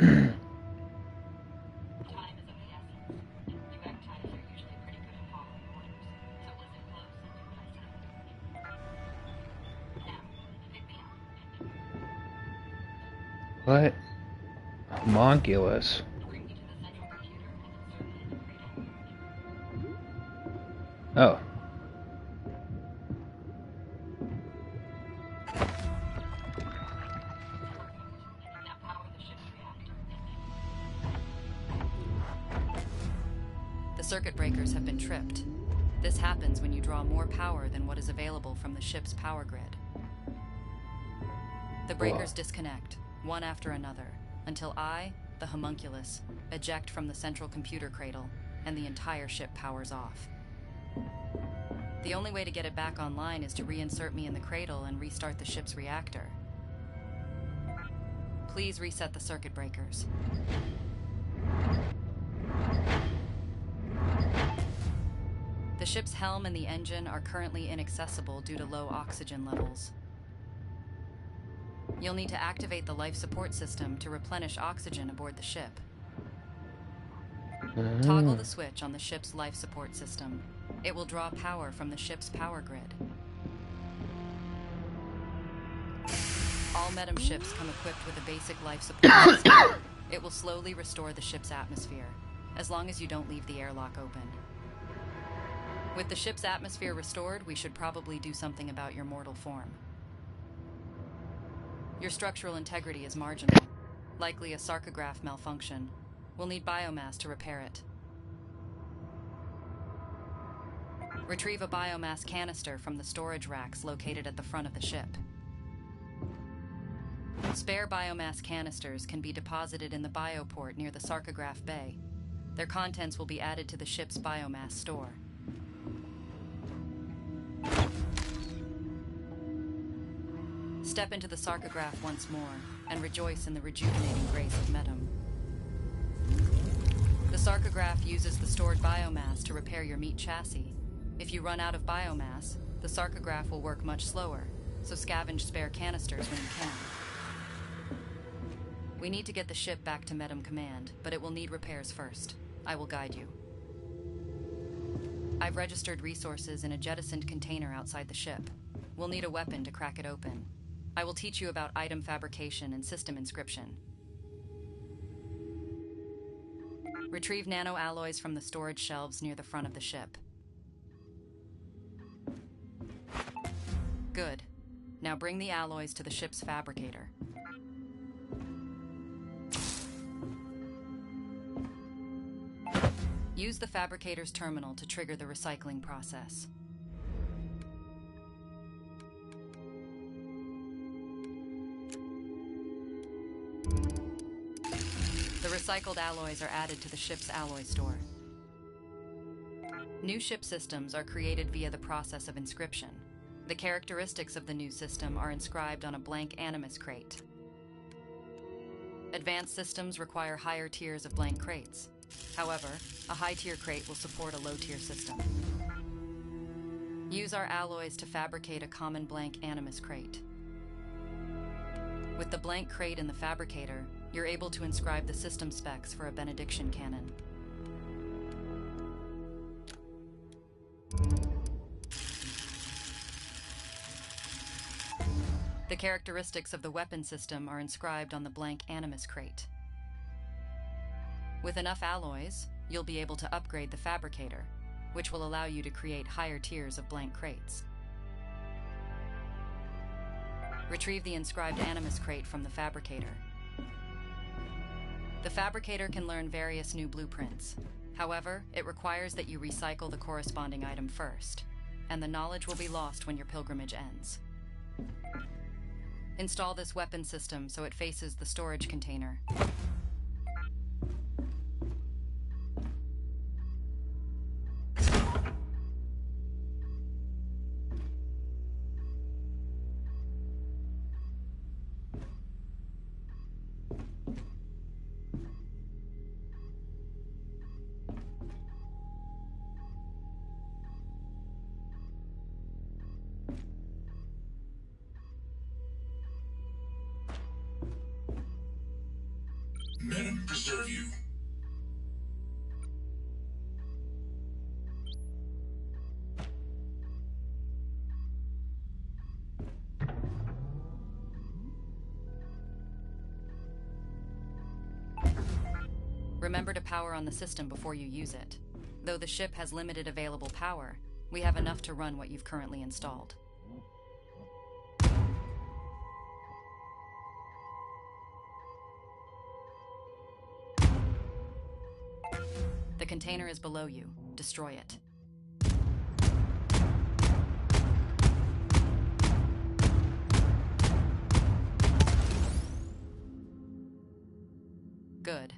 Time is of the essence. You Eggtides are usually pretty good at following orders, so listen close and do what I say. Now, pick me up. What? Homunculus. Bring me to the central computer and insert me in the cradle. Oh. Now power the ship's reactor. The circuit breakers have been tripped. This happens when you draw more power than what is available from the ship's power grid. The breakers disconnect, one after another, until I, the homunculus, eject from the central computer cradle, and the entire ship powers off. The only way to get it back online is to reinsert me in the cradle and restart the ship's reactor. Please reset the circuit breakers. The ship's helm and the engine are currently inaccessible due to low oxygen levels. You'll need to activate the life support system to replenish oxygen aboard the ship. Toggle the switch on the ship's life support system. It will draw power from the ship's power grid. All Medem ships come equipped with a basic life support system. It will slowly restore the ship's atmosphere, as long as you don't leave the airlock open. With the ship's atmosphere restored, we should probably do something about your mortal form. Your structural integrity is marginal, likely a sarcograph malfunction. We'll need biomass to repair it. Retrieve a biomass canister from the storage racks located at the front of the ship. Spare biomass canisters can be deposited in the bioport near the sarcograph bay. Their contents will be added to the ship's biomass store. Step into the sarcograph once more and rejoice in the rejuvenating grace of Medem. The sarcograph uses the stored biomass to repair your meat chassis. If you run out of biomass, the sarcograph will work much slower, so scavenge spare canisters when you can. We need to get the ship back to Medem Command, but it will need repairs first. I will guide you. I've registered resources in a jettisoned container outside the ship. We'll need a weapon to crack it open. I will teach you about item fabrication and system inscription. Retrieve nanoalloys from the storage shelves near the front of the ship. Good. Now bring the alloys to the ship's fabricator. Use the fabricator's terminal to trigger the recycling process. The recycled alloys are added to the ship's alloy store. New ship systems are created via the process of inscription. The characteristics of the new system are inscribed on a blank animus crate. Advanced systems require higher tiers of blank crates. However, a high-tier crate will support a low-tier system. Use our alloys to fabricate a common blank animus crate. With the blank crate in the fabricator, you're able to inscribe the system specs for a benediction cannon. The characteristics of the weapon system are inscribed on the blank animus crate. With enough alloys, you'll be able to upgrade the fabricator, which will allow you to create higher tiers of blank crates. Retrieve the inscribed animus crate from the fabricator. The fabricator can learn various new blueprints. However, it requires that you recycle the corresponding item first, and the knowledge will be lost when your pilgrimage ends. Install this weapon system so it faces the storage container. disturb you. Remember to power on the system before you use it. Though the ship has limited available power, we have enough to run what you've currently installed. The container is below you. Destroy it. Good.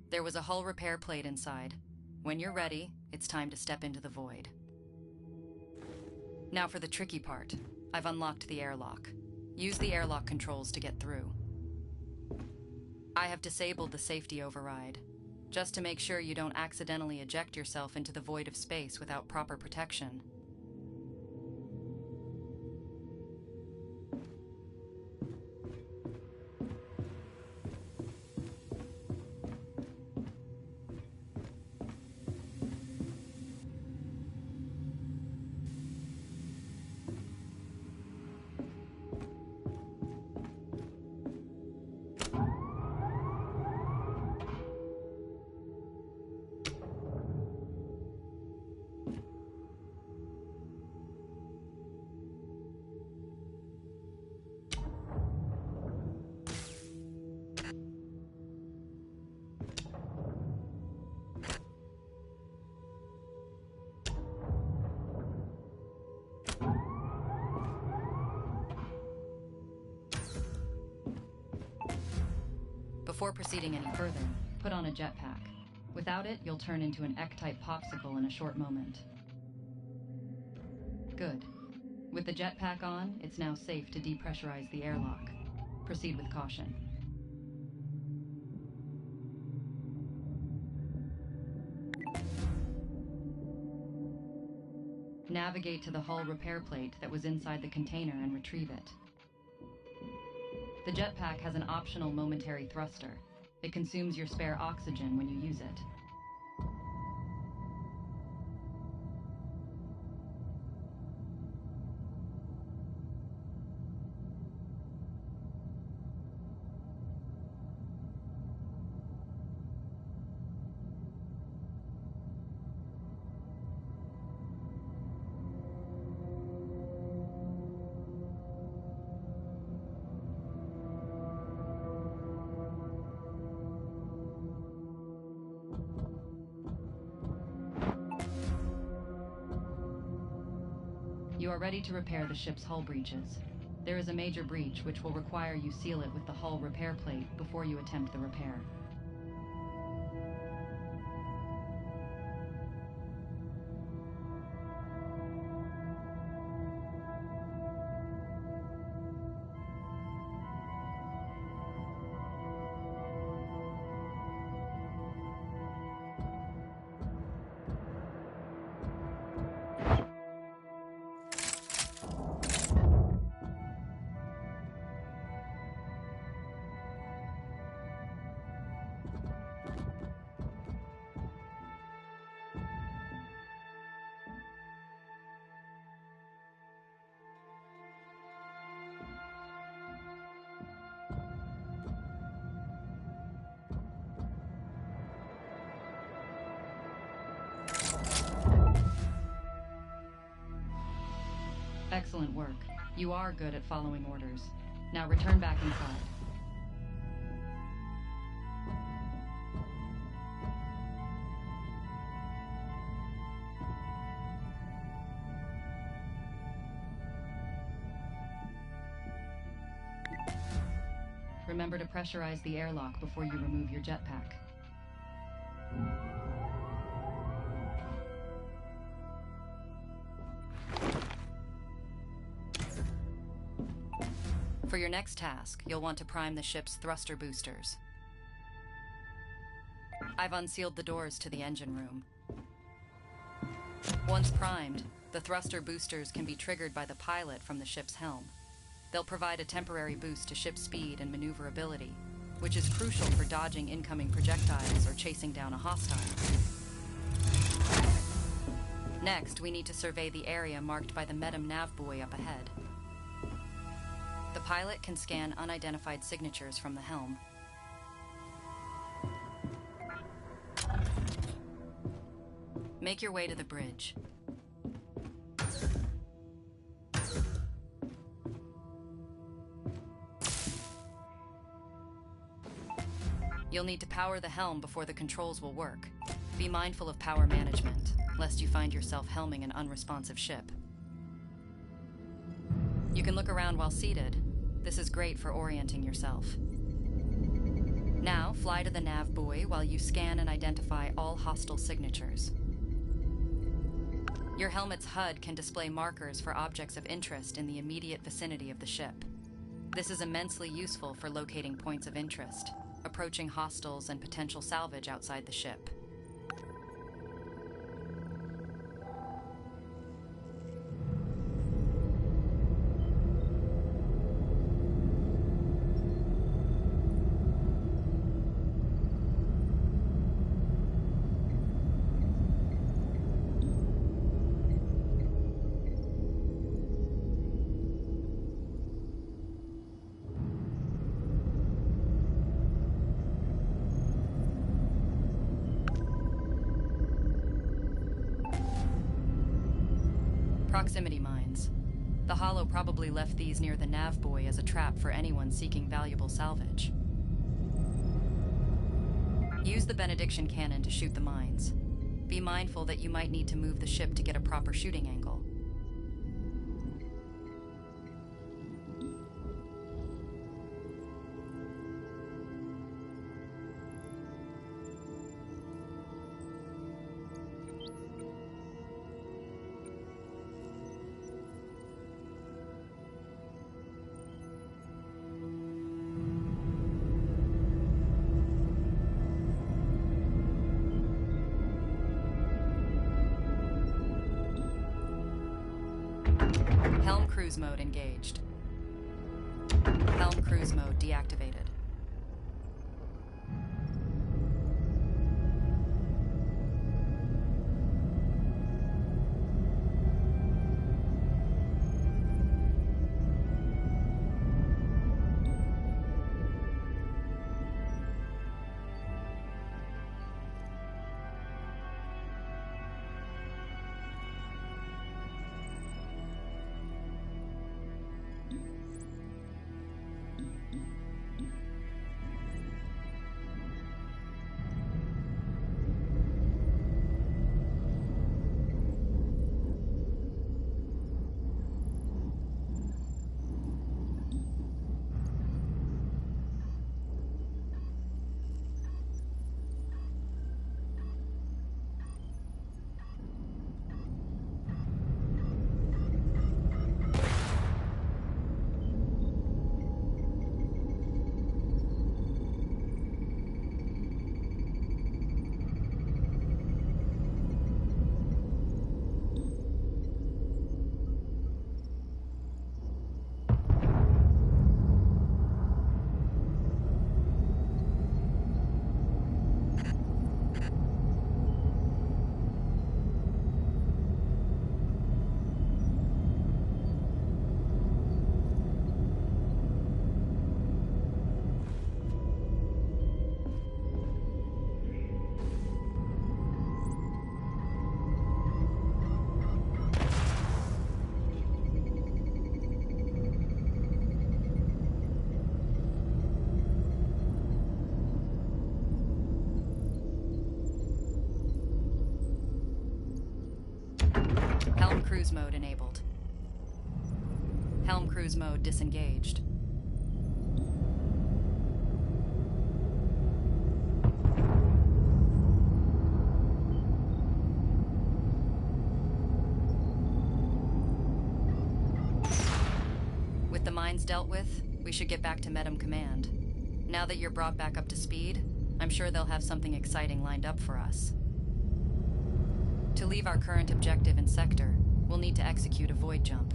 There was a hull repair plate inside. When you're ready, it's time to step into the void. Now for the tricky part. I've unlocked the airlock. Use the airlock controls to get through. I have disabled the safety override, just to make sure you don't accidentally eject yourself into the void of space without proper protection. Before proceeding any further, put on a jetpack. Without it, you'll turn into an Ek-type popsicle in a short moment. Good. With the jetpack on, it's now safe to depressurize the airlock. Proceed with caution. Navigate to the hull repair plate that was inside the container and retrieve it. The jetpack has an optional momentary thruster. It consumes your spare oxygen when you use it. You are ready to repair the ship's hull breaches. There is a major breach which will require you seal it with the hull repair plate before you attempt the repair. Excellent work. You are good at following orders. Now return back inside. Remember to pressurize the airlock before you remove your jetpack. For your next task, you'll want to prime the ship's thruster boosters. I've unsealed the doors to the engine room. Once primed, the thruster boosters can be triggered by the pilot from the ship's helm. They'll provide a temporary boost to ship speed and maneuverability. which is crucial for dodging incoming projectiles or chasing down a hostile. Next, we need to survey the area marked by the Medem nav buoy up ahead. The pilot can scan unidentified signatures from the helm. Make your way to the bridge. You'll need to power the helm before the controls will work. Be mindful of power management, lest you find yourself helming an unresponsive ship. You can look around while seated. This is great for orienting yourself. Now, fly to the nav buoy while you scan and identify all hostile signatures. Your helmet's HUD can display markers for objects of interest in the immediate vicinity of the ship. This is immensely useful for locating points of interest, approaching hostiles and potential salvage outside the ship. Proximity mines. The Hollow probably left these near the nav buoy as a trap for anyone seeking valuable salvage. Use the benediction cannon to shoot the mines. Be mindful that you might need to move the ship to get a proper shooting angle. Helm cruise mode engaged. Helm cruise mode deactivated. Helm cruise mode enabled. Helm cruise mode disengaged. With the mines dealt with, we should get back to Medem Command. Now that you're brought back up to speed, I'm sure they'll have something exciting lined up for us. To leave our current objective in Sector, we'll need to execute a void jump.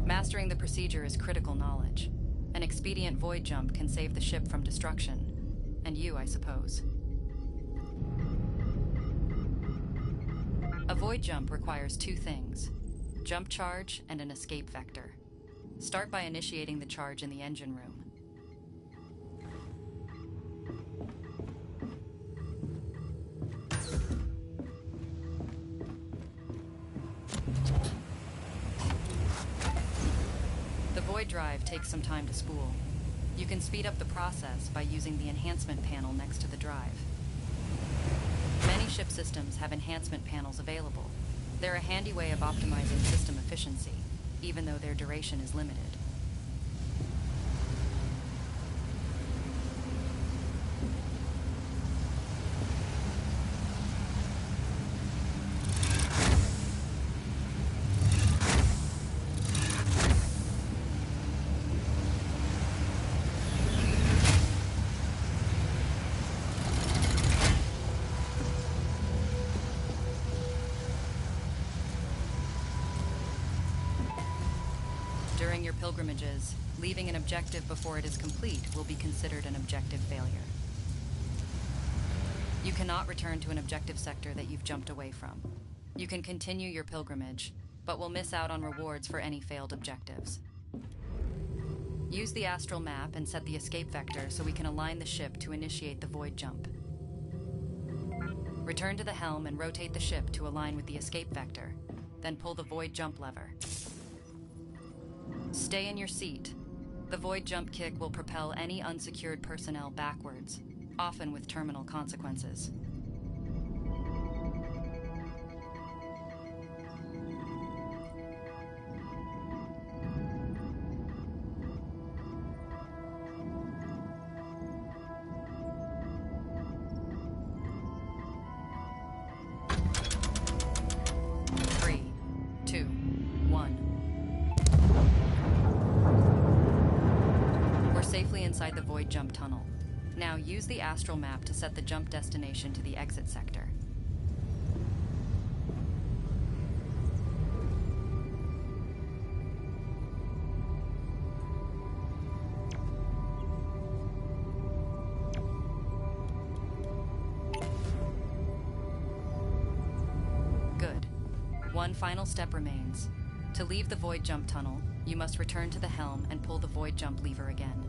Mastering the procedure is critical knowledge. An expedient void jump can save the ship from destruction. And you, I suppose. A void jump requires two things: jump charge and an escape vector. Start by initiating the charge in the engine room. The void drive takes some time to spool. You can speed up the process by using the enhancement panel next to the drive. Many ship systems have enhancement panels available. They're a handy way of optimizing system efficiency, even though their duration is limited. During your pilgrimages, leaving an objective before it is complete will be considered an objective failure. You cannot return to an objective sector that you've jumped away from. You can continue your pilgrimage, but will miss out on rewards for any failed objectives. Use the astral map and set the escape vector so we can align the ship to initiate the void jump. Return to the helm and rotate the ship to align with the escape vector, then pull the void jump lever. Stay in your seat. The void jump kick will propel any unsecured personnel backwards, often with terminal consequences. Three, two, one. Safely inside the void jump tunnel. Now use the astral map to set the jump destination to the exit sector. Good. One final step remains. To leave the void jump tunnel, you must return to the helm and pull the void jump lever again.